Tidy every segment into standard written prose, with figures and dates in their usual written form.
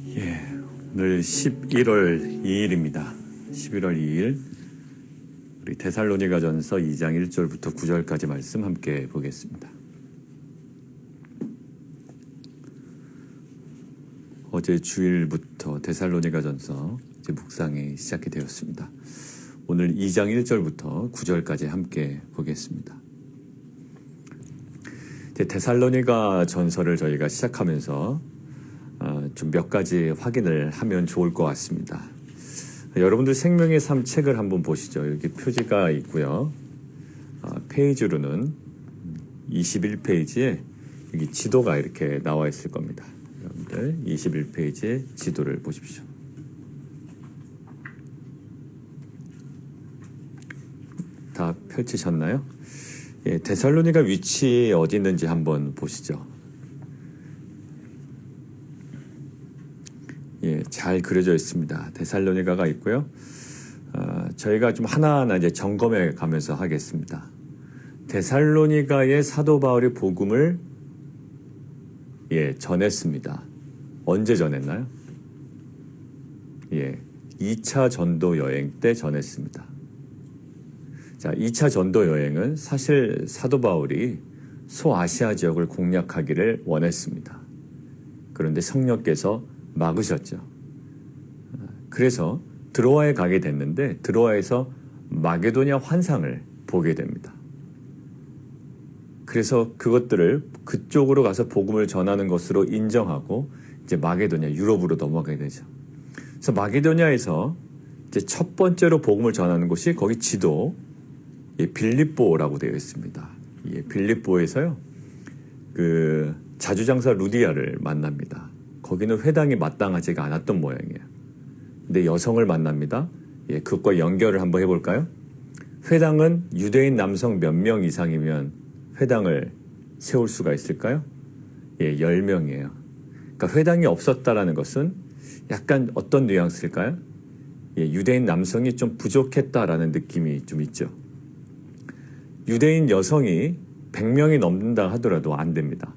오늘 11월 2일입니다. 11월 2일 우리 데살로니가전서 2장 1절부터 9절까지 말씀 함께 보겠습니다. 어제 주일부터 데살로니가전서 이제 묵상이 시작이 되었습니다. 오늘 2장 1절부터 9절까지 함께 보겠습니다. 데살로니가 전서를 저희가 시작하면서 좀 몇 가지 확인을 하면 좋을 것 같습니다. 여러분들 생명의 삶 책을 한번 보시죠. 여기 표지가 있고요. 페이지로는 21페이지에 여기 지도가 이렇게 나와 있을 겁니다. 여러분들 21페이지에 지도를 보십시오. 다 펼치셨나요? 데살로니가 위치 어디 있는지 한번 보시죠. 잘 그려져 있습니다. 데살로니가가 있고요. 저희가 좀 하나하나 이제 점검해 가면서 하겠습니다. 데살로니가의 사도 바울이 복음을 전했습니다. 언제 전했나요? 2차 전도 여행 때 전했습니다. 자, 2차 전도 여행은 사실 사도 바울이 소아시아 지역을 공략하기를 원했습니다. 그런데 성령께서 막으셨죠. 그래서 드로아에 가게 됐는데 드로아에서 마게도냐 환상을 보게 됩니다. 그래서 그것들을 그쪽으로 가서 복음을 전하는 것으로 인정하고 이제 마게도냐 유럽으로 넘어가게 되죠. 그래서 마게도냐에서 이제 첫 번째로 복음을 전하는 곳이 거기 지도 빌립보라고 되어 있습니다. 빌립보에서요 그 자주장사 루디아를 만납니다. 거기는 회당이 마땅하지가 않았던 모양이에요. 근데 여성을 만납니다. 그것과 연결을 한번 해볼까요? 회당은 유대인 남성 몇 명 이상이면 회당을 세울 수가 있을까요? 10명이에요. 그러니까 회당이 없었다라는 것은 약간 어떤 뉘앙스일까요? 유대인 남성이 좀 부족했다라는 느낌이 좀 있죠. 유대인 여성이 100명이 넘는다 하더라도 안 됩니다.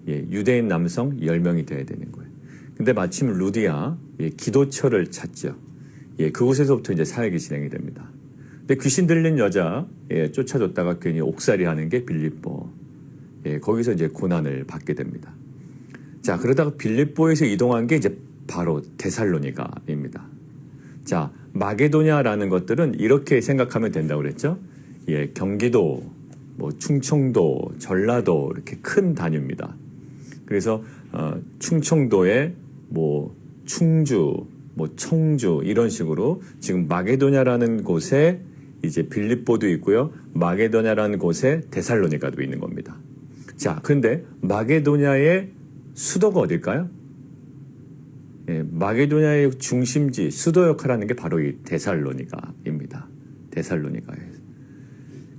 유대인 남성 10명이 돼야 되는 거예요. 근데 마침 루디아 기도처를 찾죠. 그곳에서부터 이제 사역이 진행이 됩니다. 근데 귀신 들린 여자 쫓아줬다가 괜히 옥살이 하는 게 빌립보. 거기서 이제 고난을 받게 됩니다. 자, 그러다가 빌립보에서 이동한 게 이제 바로 데살로니가입니다. 자, 마게도냐라는 것들은 이렇게 생각하면 된다고 그랬죠. 경기도, 충청도, 전라도 이렇게 큰 단위입니다. 그래서 충청도에 충주, 청주 이런 식으로 지금 마게도냐라는 곳에 이제 빌립보도 있고요. 마게도냐라는 곳에 데살로니가도 있는 겁니다. 자, 그런데 마게도냐의 수도가 어딜까요? 마게도냐의 중심지, 수도 역할을 하는 게 바로 이 데살로니가입니다. 데살로니가에서.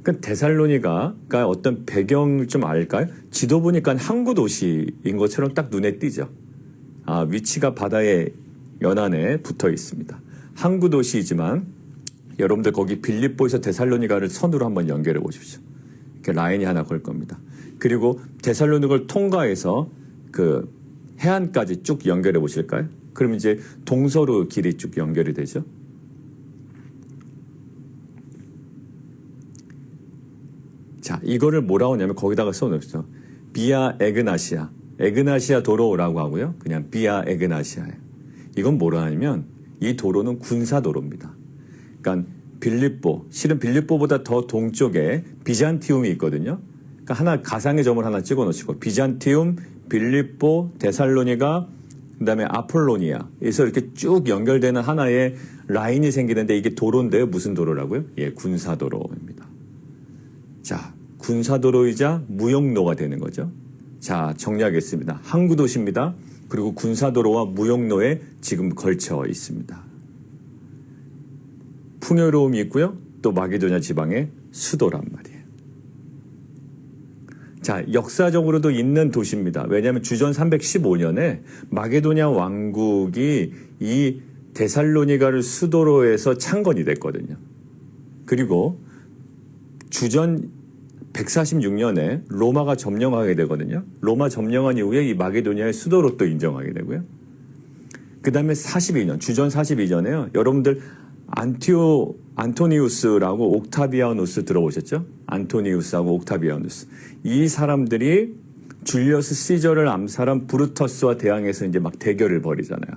그러니까 데살로니가가 어떤 배경을 좀 알까요? 지도 보니까 항구 도시인 것처럼 딱 눈에 띄죠. 위치가 바다의 연안에 붙어 있습니다. 항구 도시이지만 여러분들 거기 빌립보에서 데살로니가를 선으로 한번 연결해 보십시오. 이렇게 라인이 하나 걸 겁니다. 그리고 데살로니가를 통과해서 그 해안까지 쭉 연결해 보실까요? 그럼 이제 동서로 길이 쭉 연결이 되죠. 자, 이거를 뭐라고 하냐면 거기다가 써놓으시죠. 비아 에그나시아. 에그나시아 도로라고 하고요. 그냥 비아 에그나시아예요. 이건 뭐라 하냐면 이 도로는 군사도로입니다. 그러니까 빌립보, 실은 빌립보보다 더 동쪽에 비잔티움이 있거든요. 그러니까 하나 가상의 점을 하나 찍어 놓으시고 비잔티움, 빌립보, 데살로니가, 그다음에 아폴로니아에서 이렇게 쭉 연결되는 하나의 라인이 생기는데 이게 도로인데요. 무슨 도로라고요? 군사도로입니다. 자, 군사도로이자 무역로가 되는 거죠. 자, 정리하겠습니다. 항구도시입니다. 그리고 군사도로와 무역로에 지금 걸쳐 있습니다. 풍요로움이 있고요. 또 마게도냐 지방의 수도란 말이에요. 자, 역사적으로도 있는 도시입니다. 왜냐하면 주전 315년에 마게도냐 왕국이 이 데살로니가를 수도로 해서 창건이 됐거든요. 그리고 주전 146년에 로마가 점령하게 되거든요. 로마 점령한 이후에 이 마게도냐의 수도로 또 인정하게 되고요. 그 다음에 42년, 주전 42년에요. 여러분들 안토니우스라고 옥타비아누스 들어보셨죠? 안토니우스하고 옥타비아누스. 이 사람들이 줄리어스 시저를 암살한 브루터스와 대항해서 이제 막 대결을 벌이잖아요.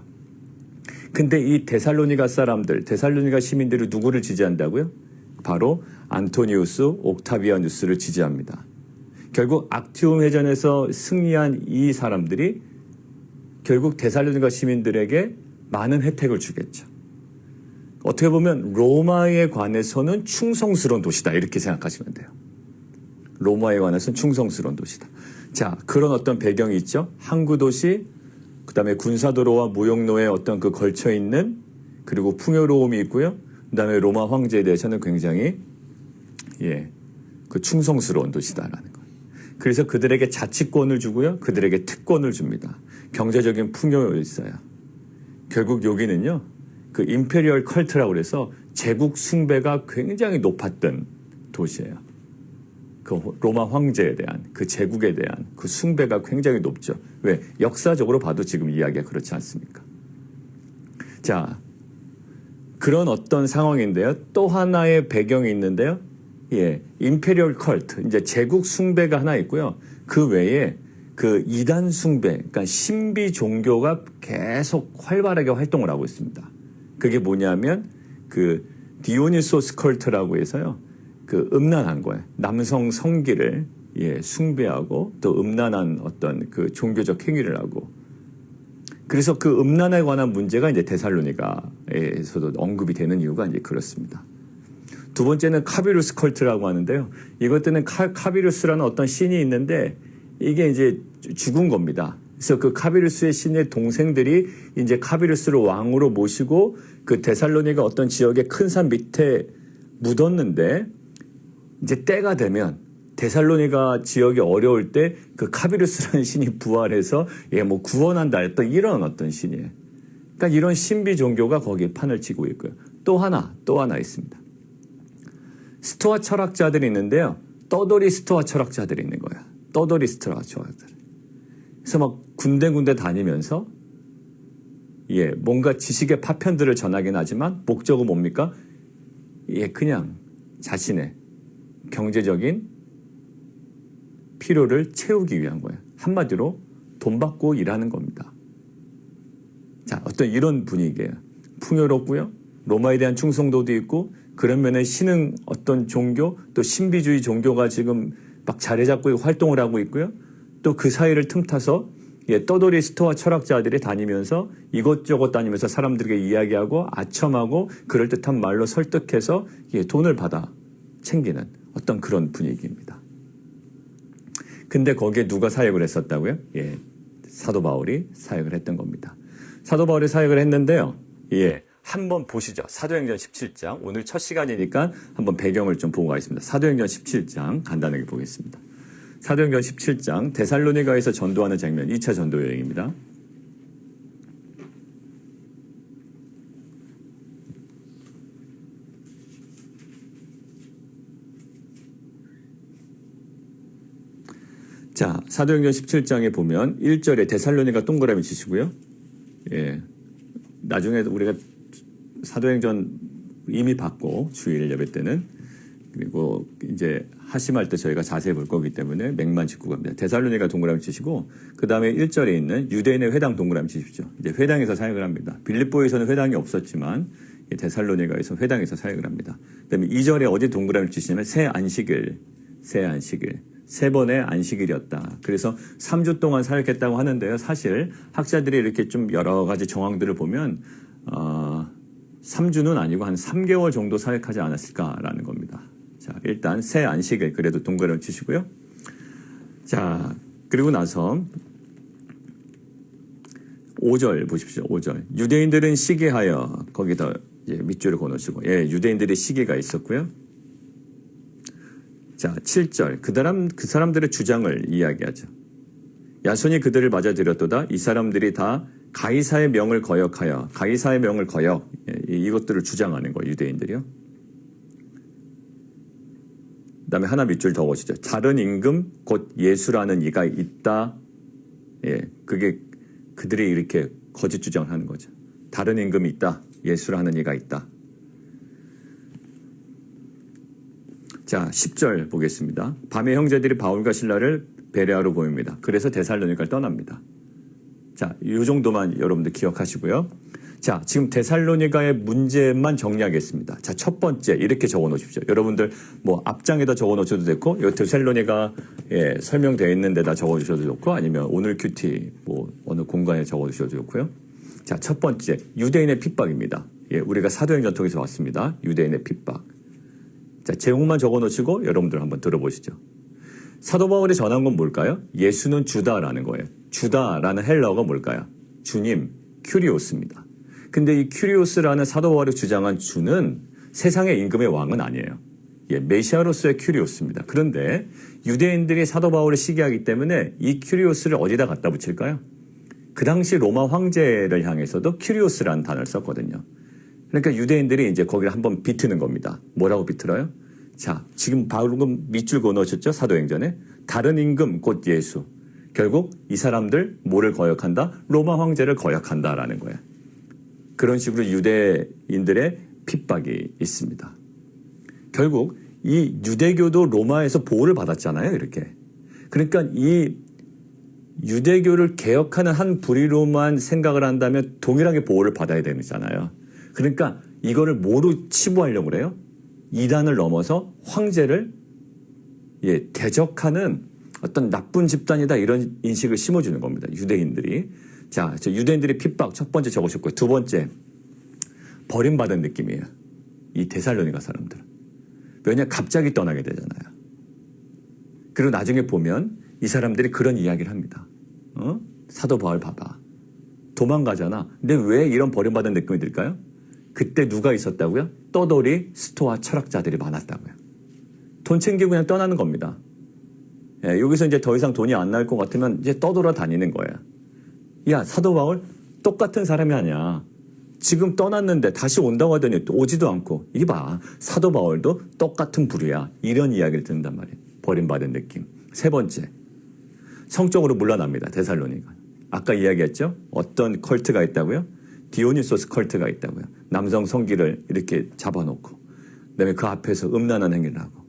근데 이 데살로니가 사람들, 데살로니가 시민들이 누구를 지지한다고요? 바로 안토니우스, 옥타비아누스를 지지합니다. 결국 악티움 회전에서 승리한 이 사람들이 결국 데살로니가 시민들에게 많은 혜택을 주겠죠. 어떻게 보면 로마에 관해서는 충성스러운 도시다 이렇게 생각하시면 돼요. 로마에 관해서는 충성스러운 도시다. 자, 그런 어떤 배경이 있죠. 항구 도시, 그다음에 군사도로와 무역로에 어떤 그 걸쳐 있는 그리고 풍요로움이 있고요. 그다음에 로마 황제에 대해서는 굉장히 그 충성스러운 도시다라는 거예요. 그래서 그들에게 자치권을 주고요. 그들에게 특권을 줍니다. 경제적인 풍요가 있어요. 결국 여기는요. 그 임페리얼 컬트라고 그래서 제국 숭배가 굉장히 높았던 도시예요. 그 로마 황제에 대한 그 제국에 대한 그 숭배가 굉장히 높죠. 왜? 역사적으로 봐도 지금 이야기가 그렇지 않습니까? 자, 그런 어떤 상황인데요. 또 하나의 배경이 있는데요. 임페리얼 컬트, 이제 제국 숭배가 하나 있고요. 그 외에 그 이단 숭배, 그러니까 신비 종교가 계속 활발하게 활동을 하고 있습니다. 그게 뭐냐면 그 디오니소스 컬트라고 해서요. 그 음란한 거예요. 남성 성기를 숭배하고 또 음란한 어떤 그 종교적 행위를 하고. 그래서 그 음란에 관한 문제가 이제 데살로니가에서도 언급이 되는 이유가 이제 그렇습니다. 두 번째는 카비루스 컬트라고 하는데요. 이것들은 카비루스라는 어떤 신이 있는데 이게 이제 죽은 겁니다. 그래서 그 카비루스의 신의 동생들이 이제 카비루스를 왕으로 모시고 그 데살로니가 어떤 지역의 큰 산 밑에 묻었는데 이제 때가 되면 데살로니가 지역이 어려울 때 그 카비루스라는 신이 부활해서 뭐 구원한다 했던 이런 어떤 신이에요. 그러니까 이런 신비 종교가 거기에 판을 치고 있고요. 또 하나 있습니다. 스토아 철학자들이 있는데요. 떠돌이 스토아 철학자들이 있는 거예요. 떠돌이 스토아 철학자들. 그래서 막 군데군데 다니면서 뭔가 지식의 파편들을 전하긴 하지만 목적은 뭡니까? 그냥 자신의 경제적인 필요를 채우기 위한 거예요. 한마디로 돈 받고 일하는 겁니다. 자, 어떤 이런 분위기예요. 풍요롭고요. 로마에 대한 충성도도 있고 그런 면에 신흥 어떤 종교 또 신비주의 종교가 지금 막 자리 잡고 활동을 하고 있고요. 또 그 사이를 틈타서 떠돌이 스토아 철학자들이 다니면서 이것저것 다니면서 사람들에게 이야기하고 아첨하고 그럴듯한 말로 설득해서 돈을 받아 챙기는 어떤 그런 분위기입니다. 근데 거기에 누가 사역을 했었다고요? 사도 바울이 사역을 했던 겁니다. 사도 바울이 사역을 했는데요. 한번 보시죠. 사도행전 17장. 오늘 첫 시간이니까 한번 배경을 좀 보고 가겠습니다. 사도행전 17장 간단하게 보겠습니다. 사도행전 17장 데살로니가에서 전도하는 장면 2차 전도 여행입니다. 자, 사도행전 17장에 보면 1절에 데살로니가 동그라미 치시고요. 나중에 우리가 사도행전 이미 봤고 주일 예배 때는 그리고 이제 하심할 때 저희가 자세히 볼 거기 때문에 맥만 짚고 갑니다. 데살로니가 동그라미 치시고 그 다음에 1절에 있는 유대인의 회당 동그라미 치십시오. 이제 회당에서 사역을 합니다. 빌립보에서는 회당이 없었지만 데살로니가에서 회당에서 사역을 합니다. 그 다음에 2절에 어디 동그라미 치시냐면 새 안식일 세 번의 안식일이었다. 그래서 3주 동안 사역했다고 하는데요. 사실 학자들이 이렇게 좀 여러 가지 정황들을 보면 3주는 아니고 한 3개월 정도 사역하지 않았을까라는 겁니다. 자, 일단 새 안식일 그래도 동그라미 치시고요. 자, 그리고 나서 5절 보십시오. 5절. 유대인들은 시기하여 거기다 밑줄을 그어놓으시고 유대인들의 시기가 있었고요. 자, 7절. 그 사람들의 주장을 이야기하죠. 야손이 그들을 맞아들였도다. 이 사람들이 다 가이사의 명을 거역하여 가이사의 명을 거역 이것들을 주장하는 거예요. 유대인들이요. 그다음에 하나 밑줄 더 오시죠. 다른 임금 곧 예수라는 이가 있다. 그게 그들이 이렇게 거짓 주장을 하는 거죠. 다른 임금이 있다. 예수라 하는 이가 있다. 자, 10절 보겠습니다. 밤에 형제들이 바울과 실라를 베레아로 보입니다. 그래서 데살로니가를 떠납니다. 자, 이 정도만 여러분들 기억하시고요. 자, 지금 데살로니가의 문제만 정리하겠습니다. 자, 첫 번째 이렇게 적어 놓으십시오. 여러분들 뭐 앞장에다 적어 놓으셔도 되고, 이 데살로니가에 설명되어 있는 데다 적어 주셔도 좋고, 아니면 오늘 큐티 뭐 어느 공간에 적어 주셔도 좋고요. 자, 첫 번째 유대인의 핍박입니다. 예, 우리가 사도행전 통해서 왔습니다. 유대인의 핍박. 자, 제목만 적어 놓으시고 여러분들 한번 들어보시죠. 사도 바울이 전한 건 뭘까요? 예수는 주다라는 거예요. 주다라는 헬라어가 뭘까요? 주님, 큐리오스입니다. 근데 이 큐리오스라는 사도 바울이 주장한 주는 세상의 임금의 왕은 아니에요. 예, 메시아로서의 큐리오스입니다. 그런데 유대인들이 사도 바울을 시기하기 때문에 이 큐리오스를 어디다 갖다 붙일까요? 그 당시 로마 황제를 향해서도 큐리오스라는 단어를 썼거든요. 그러니까 유대인들이 이제 거기를 한번 비트는 겁니다. 뭐라고 비틀어요? 자, 지금 방금 밑줄 그어놓으셨죠? 사도행전에. 다른 임금 곧 예수. 결국 이 사람들 뭐를 거역한다? 로마 황제를 거역한다라는 거예요. 그런 식으로 유대인들의 핍박이 있습니다. 결국 이 유대교도 로마에서 보호를 받았잖아요. 이렇게. 그러니까 이 유대교를 개혁하는 한 부리로만 생각을 한다면 동일하게 보호를 받아야 되잖아요. 그러니까 이거를 뭐로 치부하려고 그래요? 이단을 넘어서 황제를 대적하는 어떤 나쁜 집단이다 이런 인식을 심어주는 겁니다. 유대인들이. 자, 유대인들의 핍박 첫 번째 적으셨고요. 두 번째, 버림받은 느낌이에요. 이 데살로니가 사람들은. 왜냐, 갑자기 떠나게 되잖아요. 그리고 나중에 보면 이 사람들이 그런 이야기를 합니다. 사도 바울 봐봐. 도망가잖아. 근데 왜 이런 버림받은 느낌이 들까요? 그때 누가 있었다고요? 떠돌이 스토아 철학자들이 많았다고요. 돈 챙기고 그냥 떠나는 겁니다. 예, 여기서 이제 더 이상 돈이 안 나올 것 같으면 이제 떠돌아 다니는 거예요. 야, 사도 바울 똑같은 사람이 아니야. 지금 떠났는데 다시 온다고 하더니 오지도 않고. 이게 봐. 사도 바울도 똑같은 부류야. 이런 이야기를 듣는단 말이에요. 버림받은 느낌. 세 번째, 성적으로 물러납니다. 데살로니가. 아까 이야기했죠? 어떤 컬트가 있다고요? 디오니소스 컬트가 있다고요. 남성 성기를 이렇게 잡아놓고 그다음에 그 앞에서 음란한 행위를 하고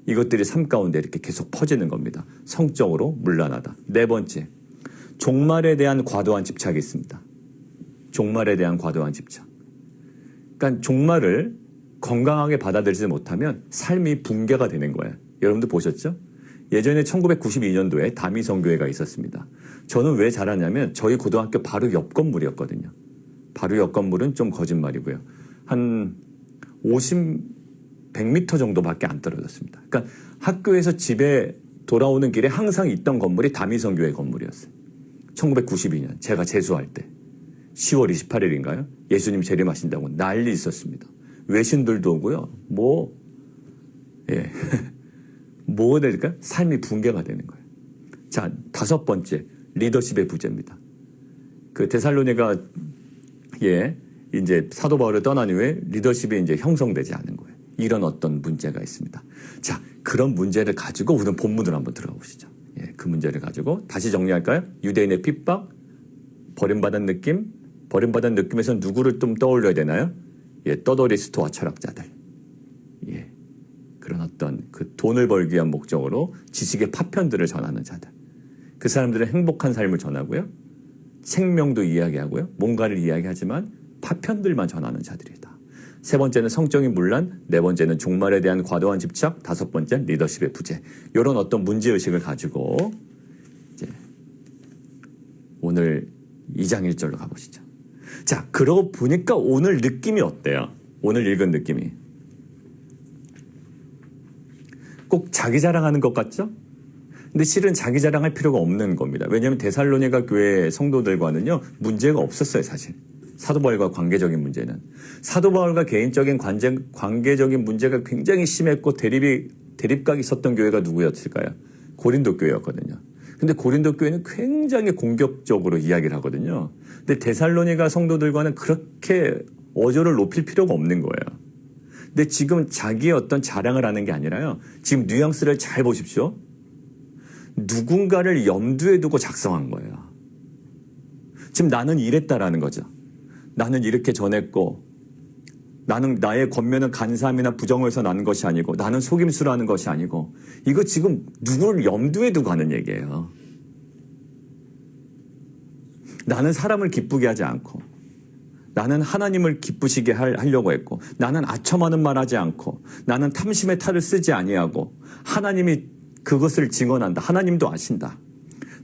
이것들이 삶 가운데 이렇게 계속 퍼지는 겁니다. 성적으로 물러나다. 네 번째, 종말에 대한 과도한 집착이 있습니다. 종말에 대한 과도한 집착. 그러니까 종말을 건강하게 받아들이지 못하면 삶이 붕괴가 되는 거예요. 여러분들 보셨죠? 예전에 1992년도에 다미성교회가 있었습니다. 저는 왜 잘 아냐면 저희 고등학교 바로 옆 건물이었거든요. 바로 옆 건물은 좀 거짓말이고요. 한 100m 정도밖에 안 떨어졌습니다. 그러니까 학교에서 집에 돌아오는 길에 항상 있던 건물이 다미성교회 건물이었어요. 1992년 제가 재수할 때 10월 28일인가요? 예수님 재림하신다고 난리 있었습니다. 외신들도 오고요. 뭐가 될까요? 삶이 붕괴가 되는 거예요. 자, 다섯 번째, 리더십의 부재입니다. 그 데살로니가 이제 사도 바울을 떠난 이후에 리더십이 이제 형성되지 않은 거예요. 이런 어떤 문제가 있습니다. 자, 그런 문제를 가지고 우리는 본문으로 한번 들어가 보시죠. 그 문제를 가지고 다시 정리할까요? 유대인의 핍박, 버림받은 느낌, 버림받은 느낌에서 누구를 좀 떠올려야 되나요? 떠돌이 스토아 철학자들. 그런 어떤 그 돈을 벌기 위한 목적으로 지식의 파편들을 전하는 자들. 그 사람들은 행복한 삶을 전하고요. 생명도 이야기하고요. 뭔가를 이야기하지만 파편들만 전하는 자들이다. 세 번째는 성적인 문란, 네 번째는 종말에 대한 과도한 집착, 다섯 번째 리더십의 부재. 이런 어떤 문제의식을 가지고 이제 오늘 2장 1절로 가보시죠. 자, 그러고 보니까 오늘 느낌이 어때요? 오늘 읽은 느낌이. 꼭 자기 자랑하는 것 같죠? 근데 실은 자기 자랑할 필요가 없는 겁니다. 왜냐하면 데살로니가 교회 성도들과는요, 문제가 없었어요, 사실. 사도 바울과 관계적인 문제는. 사도 바울과 개인적인 관계적인 문제가 굉장히 심했고 대립각이 있었던 교회가 누구였을까요? 고린도 교회였거든요. 근데 고린도 교회는 굉장히 공격적으로 이야기를 하거든요. 근데 데살로니가 성도들과는 그렇게 어조를 높일 필요가 없는 거예요. 근데 지금 자기의 어떤 자랑을 하는 게 아니라요. 지금 뉘앙스를 잘 보십시오. 누군가를 염두에 두고 작성한 거예요. 지금 나는 이랬다라는 거죠. 나는 이렇게 전했고 나는 나의 권면은 간사함이나 부정에서 나는 것이 아니고 나는 속임수로 하는 것이 아니고 이거 지금 누구를 염두에 두고 하는 얘기예요. 나는 사람을 기쁘게 하지 않고 나는 하나님을 기쁘시게 하려고 했고 나는 아첨하는 말 하지 않고 나는 탐심의 탈을 쓰지 아니하고 하나님이 그것을 증언한다. 하나님도 아신다.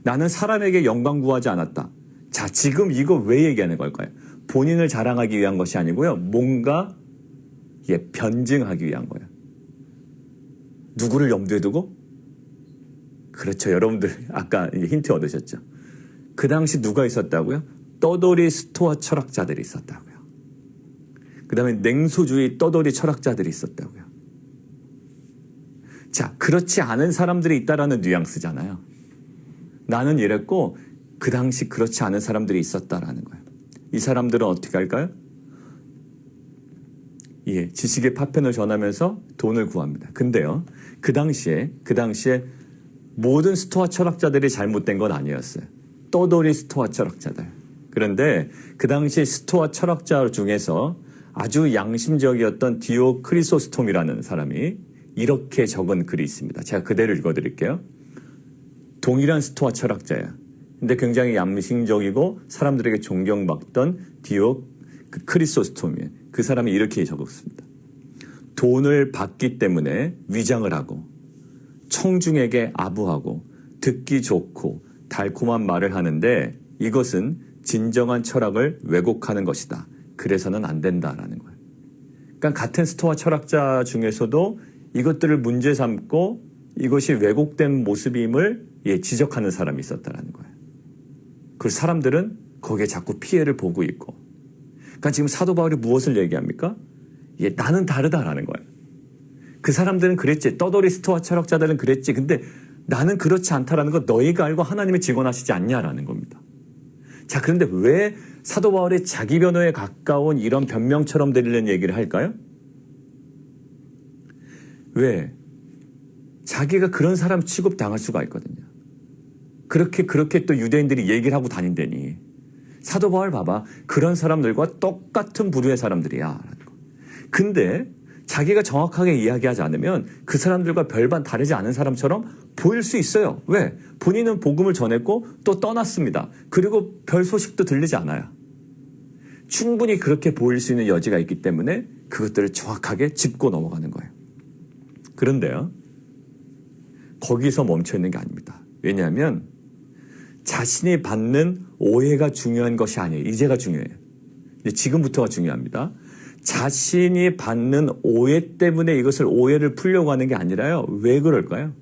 나는 사람에게 영광 구하지 않았다. 자, 지금 이거 왜 얘기하는 걸까요? 본인을 자랑하기 위한 것이 아니고요. 뭔가 변증하기 위한 거예요. 누구를 염두에 두고? 그렇죠. 여러분들 아까 힌트 얻으셨죠? 그 당시 누가 있었다고요? 떠돌이 스토아 철학자들이 있었다고요. 그 다음에 냉소주의 떠돌이 철학자들이 있었다고요. 자, 그렇지 않은 사람들이 있다라는 뉘앙스잖아요. 나는 이랬고 그 당시 그렇지 않은 사람들이 있었다라는 거예요. 이 사람들은 어떻게 할까요? 지식의 파편을 전하면서 돈을 구합니다. 근데요, 그 당시에 모든 스토아 철학자들이 잘못된 건 아니었어요. 떠돌이 스토아 철학자들. 그런데 그 당시 스토아 철학자 중에서 아주 양심적이었던 디오크리소스톰이라는 사람이 이렇게 적은 글이 있습니다. 제가 그대로 읽어드릴게요. 동일한 스토아 철학자예요. 근데 굉장히 양심적이고 사람들에게 존경받던 디오크리소스톰이에요. 그 사람이 이렇게 적었습니다. 돈을 받기 때문에 위장을 하고 청중에게 아부하고 듣기 좋고 달콤한 말을 하는데 이것은 진정한 철학을 왜곡하는 것이다. 그래서는 안 된다라는 거예요. 그러니까 같은 스토아 철학자 중에서도 이것들을 문제 삼고 이것이 왜곡된 모습임을 지적하는 사람이 있었다라는 거예요. 그 사람들은 거기에 자꾸 피해를 보고 있고. 그러니까 지금 사도 바울이 무엇을 얘기합니까? 나는 다르다라는 거예요. 그 사람들은 그랬지. 떠돌이 스토아 철학자들은 그랬지. 근데 나는 그렇지 않다라는 거 너희가 알고 하나님이 증언하시지 않냐라는 겁니다. 자, 그런데 왜 사도 바울이 자기 변호에 가까운 이런 변명처럼 들리는 얘기를 할까요? 왜? 자기가 그런 사람 취급당할 수가 있거든요. 그렇게 또 유대인들이 얘기를 하고 다닌다니. 사도 바울 봐봐. 그런 사람들과 똑같은 부류의 사람들이야. 근데 자기가 정확하게 이야기하지 않으면 그 사람들과 별반 다르지 않은 사람처럼 보일 수 있어요. 왜? 본인은 복음을 전했고 또 떠났습니다. 그리고 별 소식도 들리지 않아요. 충분히 그렇게 보일 수 있는 여지가 있기 때문에 그것들을 정확하게 짚고 넘어가는 거예요. 그런데요, 거기서 멈춰 있는 게 아닙니다. 왜냐하면 자신이 받는 오해가 중요한 것이 아니에요. 이제가 중요해요. 지금부터가 중요합니다. 자신이 받는 오해 때문에 이것을 오해를 풀려고 하는 게 아니라요. 왜 그럴까요?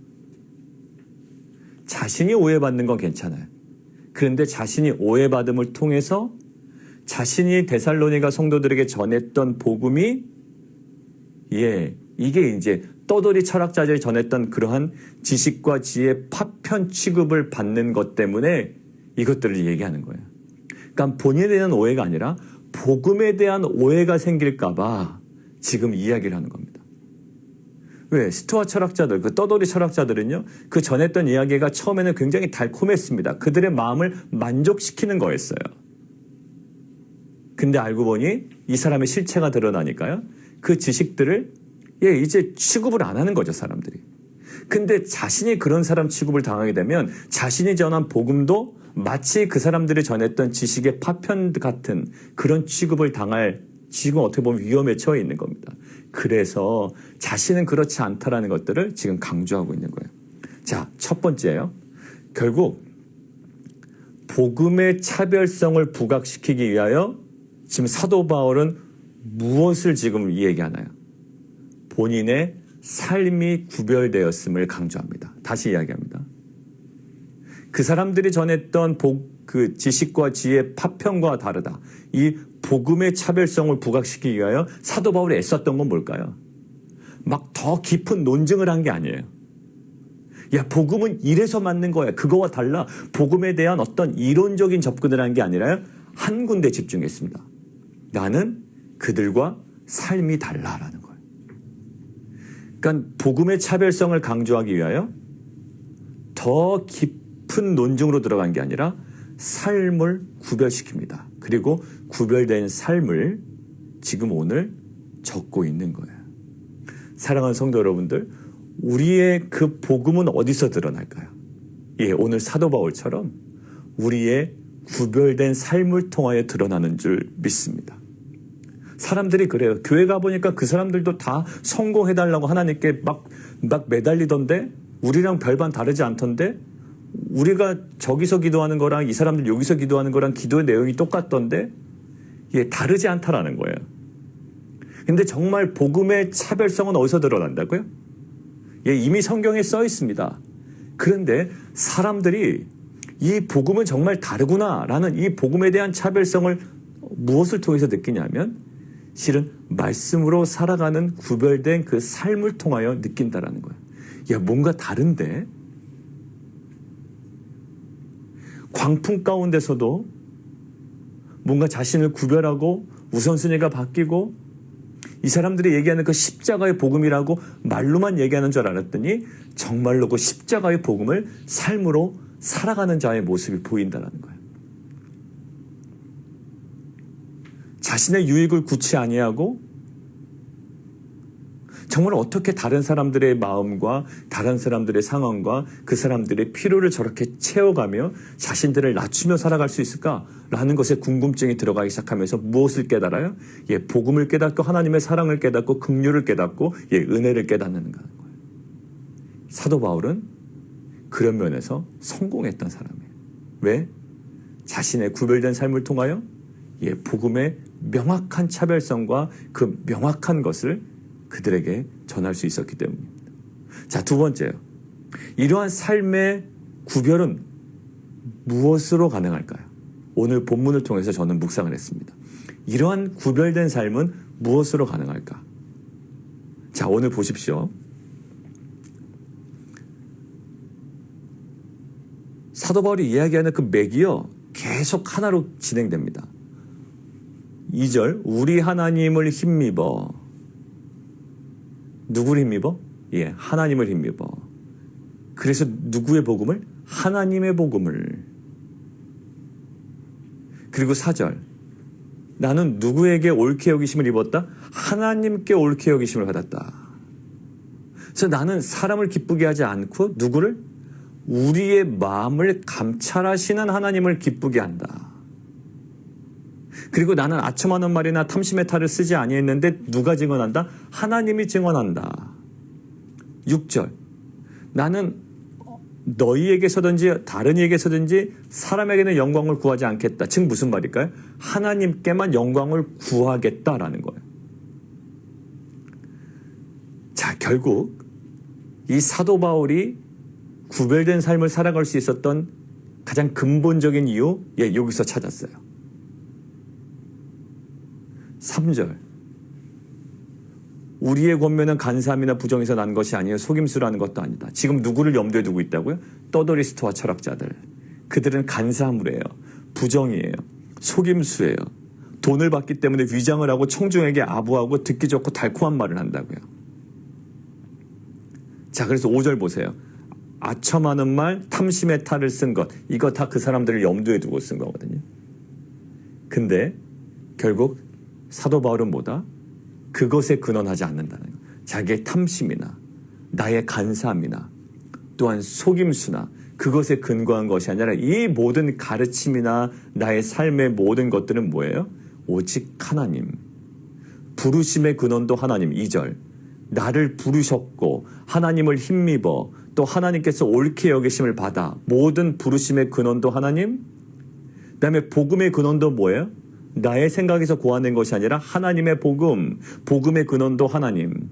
자신이 오해받는 건 괜찮아요. 그런데 자신이 오해받음을 통해서 자신이 데살로니가 성도들에게 전했던 복음이 이게 이제 떠돌이 철학자들이 전했던 그러한 지식과 지혜 파편 취급을 받는 것 때문에 이것들을 얘기하는 거예요. 그러니까 본인에 대한 오해가 아니라 복음에 대한 오해가 생길까 봐 지금 이야기를 하는 겁니다. 왜? 스토아 철학자들, 그 떠돌이 철학자들은요, 그 전했던 이야기가 처음에는 굉장히 달콤했습니다. 그들의 마음을 만족시키는 거였어요. 근데 알고 보니 이 사람의 실체가 드러나니까요, 그 지식들을 이제 취급을 안 하는 거죠, 사람들이. 근데 자신이 그런 사람 취급을 당하게 되면 자신이 전한 복음도 마치 그 사람들이 전했던 지식의 파편 같은 그런 취급을 당할, 지금 어떻게 보면 위험에 처해 있는 겁니다. 그래서 자신은 그렇지 않다라는 것들을 지금 강조하고 있는 거예요. 자, 첫 번째요. 결국 복음의 차별성을 부각시키기 위하여 지금 사도 바울은 무엇을 지금 얘기하나요? 본인의 삶이 구별되었음을 강조합니다. 다시 이야기합니다. 그 사람들이 전했던 그 지식과 지혜 파편과 다르다. 이 복음의 차별성을 부각시키기 위하여 사도 바울이 애썼던 건 뭘까요? 막 더 깊은 논증을 한 게 아니에요. 야, 복음은 이래서 맞는 거야. 그거와 달라. 복음에 대한 어떤 이론적인 접근을 한 게 아니라 한 군데 집중했습니다. 나는 그들과 삶이 달라라는 거예요. 그러니까 복음의 차별성을 강조하기 위하여 더 깊은 논증으로 들어간 게 아니라 삶을 구별시킵니다. 그리고 구별된 삶을 지금 오늘 적고 있는 거예요. 사랑하는 성도 여러분들, 우리의 그 복음은 어디서 드러날까요? 예, 오늘 사도 바울처럼 우리의 구별된 삶을 통하여 드러나는 줄 믿습니다. 사람들이 그래요. 교회 가보니까 그 사람들도 다 성공해달라고 하나님께 막 매달리던데 우리랑 별반 다르지 않던데 우리가 저기서 기도하는 거랑 이 사람들 여기서 기도하는 거랑 기도의 내용이 똑같던데 예, 다르지 않다라는 거예요. 근데 정말 복음의 차별성은 어디서 드러난다고요? 예, 이미 성경에 써 있습니다. 그런데 사람들이 이 복음은 정말 다르구나라는 이 복음에 대한 차별성을 무엇을 통해서 느끼냐면 실은 말씀으로 살아가는 구별된 그 삶을 통하여 느낀다라는 거예요. 야, 뭔가 다른데? 광풍 가운데서도 뭔가 자신을 구별하고 우선순위가 바뀌고 이 사람들이 얘기하는 그 십자가의 복음이라고 말로만 얘기하는 줄 알았더니 정말로 그 십자가의 복음을 삶으로 살아가는 자의 모습이 보인다는 거예요. 자신의 유익을 구치 아니하고 정말 어떻게 다른 사람들의 마음과 다른 사람들의 상황과 그 사람들의 필요를 저렇게 채워가며 자신들을 낮추며 살아갈 수 있을까라는 것에 궁금증이 들어가기 시작하면서 무엇을 깨달아요? 예, 복음을 깨닫고 하나님의 사랑을 깨닫고 긍휼을 깨닫고 예, 은혜를 깨닫는 거예요. 사도 바울은 그런 면에서 성공했던 사람이에요. 왜? 자신의 구별된 삶을 통하여 예, 복음의 명확한 차별성과 그 명확한 것을 그들에게 전할 수 있었기 때문입니다. 자, 두 번째요. 이러한 삶의 구별은 무엇으로 가능할까요? 오늘 본문을 통해서 저는 묵상을 했습니다. 이러한 구별된 삶은 무엇으로 가능할까? 자, 오늘 보십시오. 사도 바울이 이야기하는 그 맥이요, 계속 하나로 진행됩니다. 2절, 우리 하나님을 힘입어. 누구를 힘입어? 예, 하나님을 힘입어. 그래서 누구의 복음을? 하나님의 복음을. 그리고 4절, 나는 누구에게 옳게 여기심을 입었다? 하나님께 옳게 여기심을 받았다. 그래서 나는 사람을 기쁘게 하지 않고 누구를? 우리의 마음을 감찰하시는 하나님을 기쁘게 한다. 그리고 나는 아첨하는 말이나 탐심의 탈을 쓰지 아니했는데 누가 증언한다? 하나님이 증언한다. 6절, 나는 너희에게서든지 다른 이에게서든지 사람에게는 영광을 구하지 않겠다. 즉 무슨 말일까요? 하나님께만 영광을 구하겠다라는 거예요. 자, 결국 이 사도 바울이 구별된 삶을 살아갈 수 있었던 가장 근본적인 이유, 예, 여기서 찾았어요. 3절, 우리의 권면은 간사함이나 부정에서 난 것이 아니에요. 속임수라는 것도 아니다. 지금 누구를 염두에 두고 있다고요? 떠도리스트와 철학자들. 그들은 간사함을 해요. 부정이에요. 속임수예요. 돈을 받기 때문에 위장을 하고 청중에게 아부하고 듣기 좋고 달콤한 말을 한다고요. 자, 그래서 5절 보세요. 아첨하는 말, 탐심의 탈을 쓴 것. 이거 다 그 사람들을 염두에 두고 쓴 거거든요. 근데 결국 사도 바울은 뭐다? 그것에 근원하지 않는다는 거예요. 자기의 탐심이나 나의 간사함이나 또한 속임수나 그것에 근거한 것이 아니라 이 모든 가르침이나 나의 삶의 모든 것들은 뭐예요? 오직 하나님. 부르심의 근원도 하나님. 2절, 나를 부르셨고 하나님을 힘입어 또 하나님께서 옳게 여기심을 받아. 모든 부르심의 근원도 하나님. 그 다음에 복음의 근원도 뭐예요? 나의 생각에서 고안된 것이 아니라 하나님의 복음, 복음의 근원도 하나님.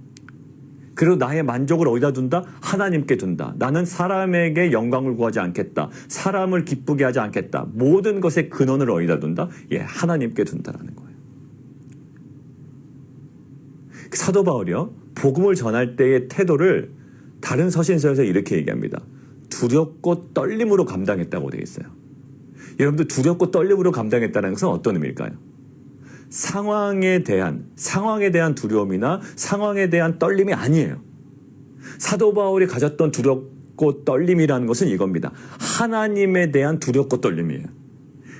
그리고 나의 만족을 어디다 둔다? 하나님께 둔다. 나는 사람에게 영광을 구하지 않겠다. 사람을 기쁘게 하지 않겠다. 모든 것의 근원을 어디다 둔다? 예, 하나님께 둔다라는 거예요. 사도 바울이요, 복음을 전할 때의 태도를 다른 서신서에서 이렇게 얘기합니다. 두렵고 떨림으로 감당했다고 되어 있어요. 여러분들, 두렵고 떨림으로 감당했다는 것은 어떤 의미일까요? 상황에 대한 두려움이나 상황에 대한 떨림이 아니에요. 사도 바울이 가졌던 두렵고 떨림이라는 것은 이겁니다. 하나님에 대한 두렵고 떨림이에요.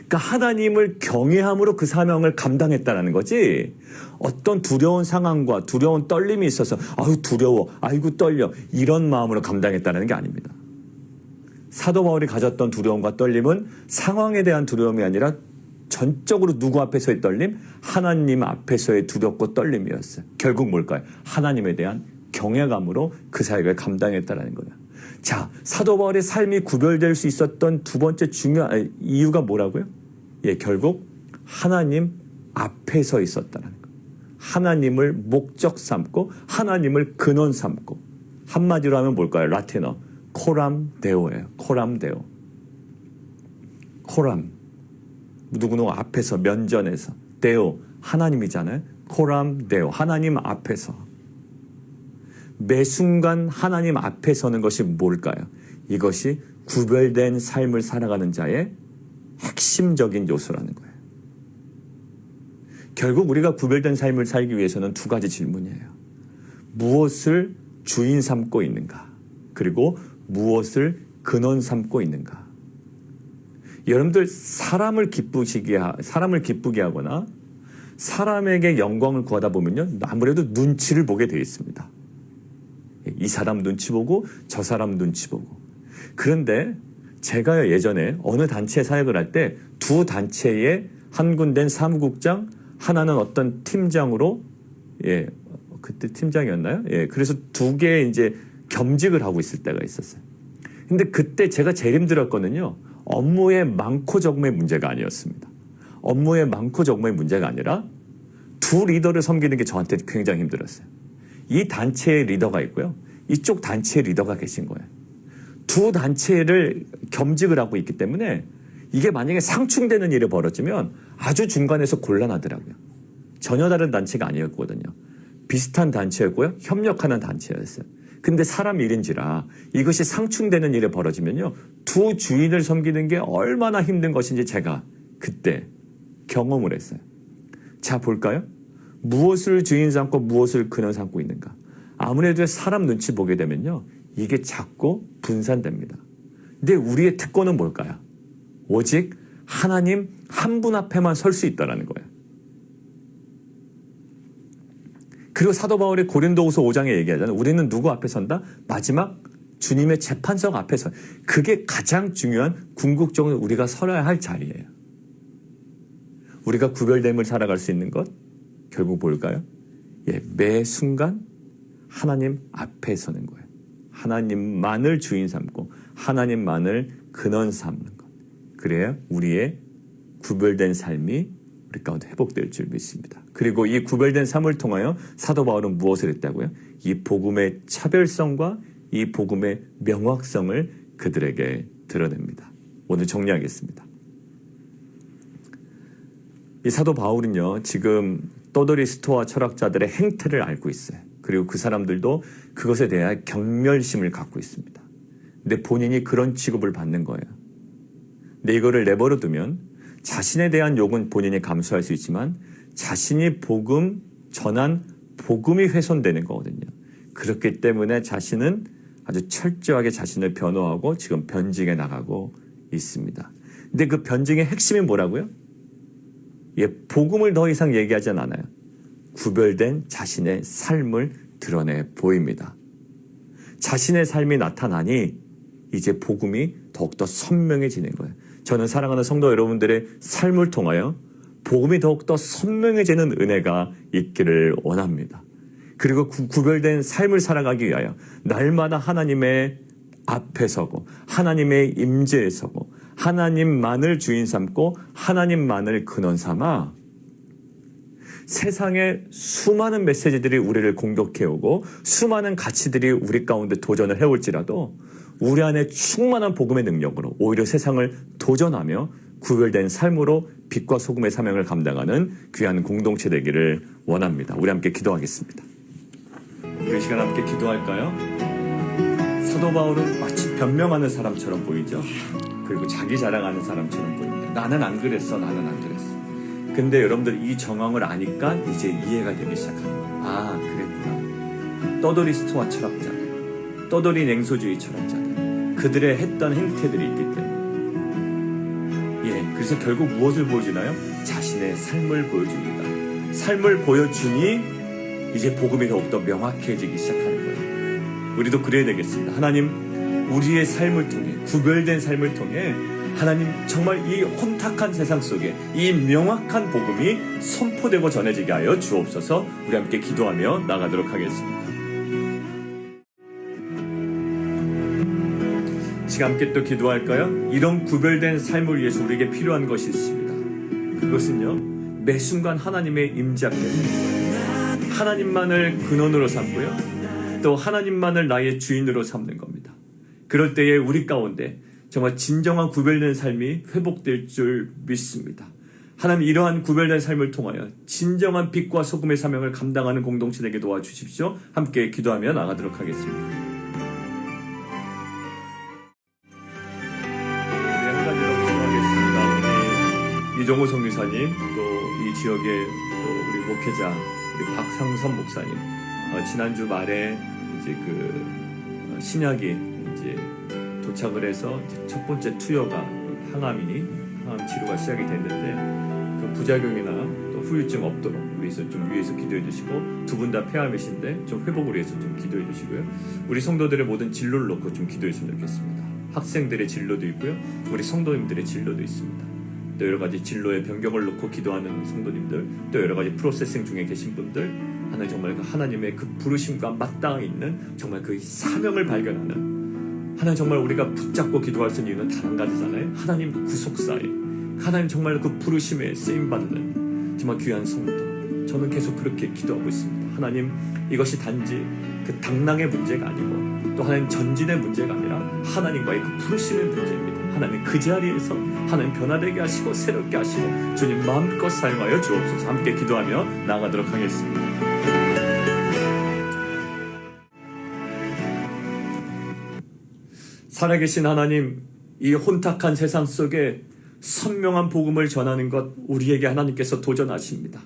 그러니까 하나님을 경외함으로 그 사명을 감당했다는 거지, 어떤 두려운 상황과 두려운 떨림이 있어서 아유 두려워, 아이고 떨려, 이런 마음으로 감당했다는 게 아닙니다. 사도 바울이 가졌던 두려움과 떨림은 상황에 대한 두려움이 아니라 전적으로 누구 앞에서의 떨림? 하나님 앞에서의 두렵고 떨림이었어요. 결국 뭘까요? 하나님에 대한 경외감으로 그 사역을 감당했다는 거예요. 자, 사도 바울의 삶이 구별될 수 있었던 두 번째 중요한 이유가 뭐라고요? 예, 결국 하나님 앞에 서 있었다는 거예요. 하나님을 목적 삼고 하나님을 근원 삼고, 한마디로 하면 뭘까요? 라틴어 코람 데오예요. 코람 데오. 코람, 누구누구 앞에서, 면전에서. 데오, 하나님이잖아요. 코람 데오, 하나님 앞에서. 매 순간 하나님 앞에 서는 것이 뭘까요? 이것이 구별된 삶을 살아가는 자의 핵심적인 요소라는 거예요. 결국 우리가 구별된 삶을 살기 위해서는 두 가지 질문이에요. 무엇을 주인 삼고 있는가? 그리고 무엇을 근원 삼고 있는가? 여러분들, 사람을 기쁘게 하거나 사람에게 영광을 구하다 보면요, 아무래도 눈치를 보게 되어 있습니다. 이 사람 눈치 보고 저 사람 눈치 보고. 그런데 제가 예전에 어느 단체에 사역을 할 때 두 단체에 한 군데는 사무국장, 하나는 어떤 팀장으로, 예, 그때 팀장이었나요? 예, 그래서 두 개 이제 겸직을 하고 있을 때가 있었어요. 근데 그때 제가 제일 힘들었거든요. 업무의 많고 적음의 문제가 아니었습니다. 업무의 많고 적음의 문제가 아니라 두 리더를 섬기는 게 저한테 굉장히 힘들었어요. 이 단체의 리더가 있고요, 이쪽 단체의 리더가 계신 거예요. 두 단체를 겸직을 하고 있기 때문에 이게 만약에 상충되는 일이 벌어지면 아주 중간에서 곤란하더라고요. 전혀 다른 단체가 아니었거든요. 비슷한 단체였고요, 협력하는 단체였어요. 근데 사람 일인지라 이것이 상충되는 일이 벌어지면요, 두 주인을 섬기는 게 얼마나 힘든 것인지 제가 그때 경험을 했어요. 자, 볼까요? 무엇을 주인 삼고 무엇을 근원 삼고 있는가? 아무래도 사람 눈치 보게 되면요, 이게 자꾸 분산됩니다. 근데 우리의 특권은 뭘까요? 오직 하나님 한 분 앞에만 설 수 있다는 거예요. 그리고 사도 바울이 고린도후서 5장에 얘기하잖아요. 우리는 누구 앞에 선다? 마지막 주님의 재판석 앞에 서. 그게 가장 중요한, 궁극적으로 우리가 서야 할 자리예요. 우리가 구별됨을 살아갈 수 있는 것, 결국 뭘까요? 예, 매 순간 하나님 앞에 서는 거예요. 하나님만을 주인 삼고 하나님만을 근원 삼는 것. 그래야 우리의 구별된 삶이 우리 가운데 회복될 줄 믿습니다. 그리고 이 구별된 삶을 통하여 사도 바울은 무엇을 했다고요? 이 복음의 차별성과 이 복음의 명확성을 그들에게 드러냅니다. 오늘 정리하겠습니다. 이 사도 바울은요, 지금 떠돌이 스토아 철학자들의 행태를 알고 있어요. 그리고 그 사람들도 그것에 대한 경멸심을 갖고 있습니다. 근데 본인이 그런 취급을 받는 거예요. 근데 이거를 내버려 두면 자신에 대한 욕은 본인이 감수할 수 있지만 자신이 복음 전한 복음이 훼손되는 거거든요. 그렇기 때문에 자신은 아주 철저하게 자신을 변호하고 지금 변증해 나가고 있습니다. 근데 그 변증의 핵심이 뭐라고요? 예, 복음을 더 이상 얘기하진 않아요. 구별된 자신의 삶을 드러내 보입니다. 자신의 삶이 나타나니 이제 복음이 더욱더 선명해지는 거예요. 저는 사랑하는 성도 여러분들의 삶을 통하여 복음이 더욱더 선명해지는 은혜가 있기를 원합니다. 그리고 구별된 삶을 살아가기 위하여 날마다 하나님의 앞에 서고 하나님의 임재에 서고 하나님만을 주인 삼고 하나님만을 근원 삼아 세상의 수많은 메시지들이 우리를 공격해오고 수많은 가치들이 우리 가운데 도전을 해올지라도 우리 안에 충만한 복음의 능력으로 오히려 세상을 도전하며 구별된 삶으로 빛과 소금의 사명을 감당하는 귀한 공동체 되기를 원합니다. 우리 함께 기도하겠습니다. 우리 시간 함께 기도할까요? 사도 바울은 마치 변명하는 사람처럼 보이죠? 그리고 자기 자랑하는 사람처럼 보입니다. 나는 안 그랬어, 나는 안 그랬어. 근데 여러분들 이 정황을 아니까 이제 이해가 되기 시작합니다. 아, 그랬구나. 떠돌이 스토아 철학자들, 떠돌이 냉소주의 철학자들, 그들의 했던 행태들이 있기 때문에. 예, 그래서 여기서 결국 무엇을 보여주나요? 자신의 삶을 보여줍니다. 삶을 보여주니 이제 복음이 더욱더 명확해지기 시작하는 거예요. 우리도 그래야 되겠습니다. 하나님, 우리의 삶을 통해, 구별된 삶을 통해 하나님 정말 이 혼탁한 세상 속에 이 명확한 복음이 선포되고 전해지게 하여 주옵소서. 우리 함께 기도하며 나가도록 하겠습니다. 시간 함께 또 기도할까요? 이런 구별된 삶을 위해서 우리에게 필요한 것이 있습니다. 그것은요, 매 순간 하나님의 임재 앞에 서는 거예요. 하나님만을 근원으로 삼고요, 또 하나님만을 나의 주인으로 삼는 겁니다. 그럴 때에 우리 가운데 정말 진정한 구별된 삶이 회복될 줄 믿습니다. 하나님, 이러한 구별된 삶을 통하여 진정한 빛과 소금의 사명을 감당하는 공동체 되게 도와주십시오. 함께 기도하며 나가도록 하겠습니다. 네, 한 가지 더 기도하겠습니다. 우리 이종호 성교사님, 또 이 지역의 또 우리 목회자 우리 박상선 목사님, 지난주 말에 이제 그 신약이 이제 도착을 해서 첫 번째 투여가 항암 치료가 시작이 됐는데 그 부작용이나 또 후유증 없도록 위해서 좀 위해서 기도해 주시고, 두 분 다 폐암이신데 좀 회복을 위해서 좀 기도해 주시고요. 우리 성도들의 모든 진로를 놓고 좀 기도했으면 좋겠습니다. 학생들의 진로도 있고요, 우리 성도님들의 진로도 있습니다. 또 여러 가지 진로의 변경을 놓고 기도하는 성도님들, 또 여러 가지 프로세싱 중에 계신 분들, 하나님 정말 하나님의 그 부르심과 맞닿아 있는 정말 그 사명을 발견하는, 하나님 정말 우리가 붙잡고 기도할 수 있는 이유는 단 한 가지잖아요. 하나님 구속사에, 하나님 정말 그 부르심에 쓰임받는 정말 귀한 성도, 저는 계속 그렇게 기도하고 있습니다. 하나님, 이것이 단지 그 당랑의 문제가 아니고 또 하나님 전진의 문제가 아니라 하나님과의 그 부르심의 문제입니다. 하나님 그 자리에서 하나님 변화되게 하시고 새롭게 하시고 주님 마음껏 사용하여 주옵소서. 함께 기도하며 나아가도록 하겠습니다. 살아계신 하나님, 이 혼탁한 세상 속에 선명한 복음을 전하는 것 우리에게 하나님께서 도전하십니다.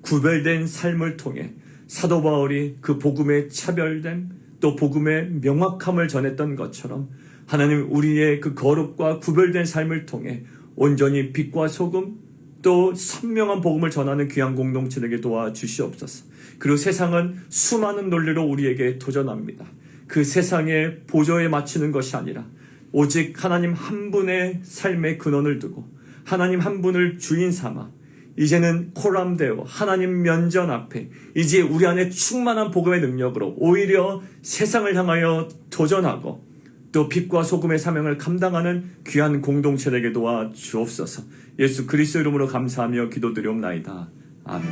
구별된 삶을 통해 사도 바울이 그 복음의 차별됨, 또 복음의 명확함을 전했던 것처럼 하나님, 우리의 그 거룩과 구별된 삶을 통해 온전히 빛과 소금, 또 선명한 복음을 전하는 귀한 공동체에게 도와주시옵소서. 그리고 세상은 수많은 논리로 우리에게 도전합니다. 그 세상의 보조에 맞추는 것이 아니라 오직 하나님 한 분의 삶의 근원을 두고 하나님 한 분을 주인 삼아 이제는 코람데오 하나님 면전 앞에 이제 우리 안에 충만한 복음의 능력으로 오히려 세상을 향하여 도전하고 또 빛과 소금의 사명을 감당하는 귀한 공동체 되게 도와주옵소서. 예수 그리스도 이름으로 감사하며 기도드리옵나이다. 아멘.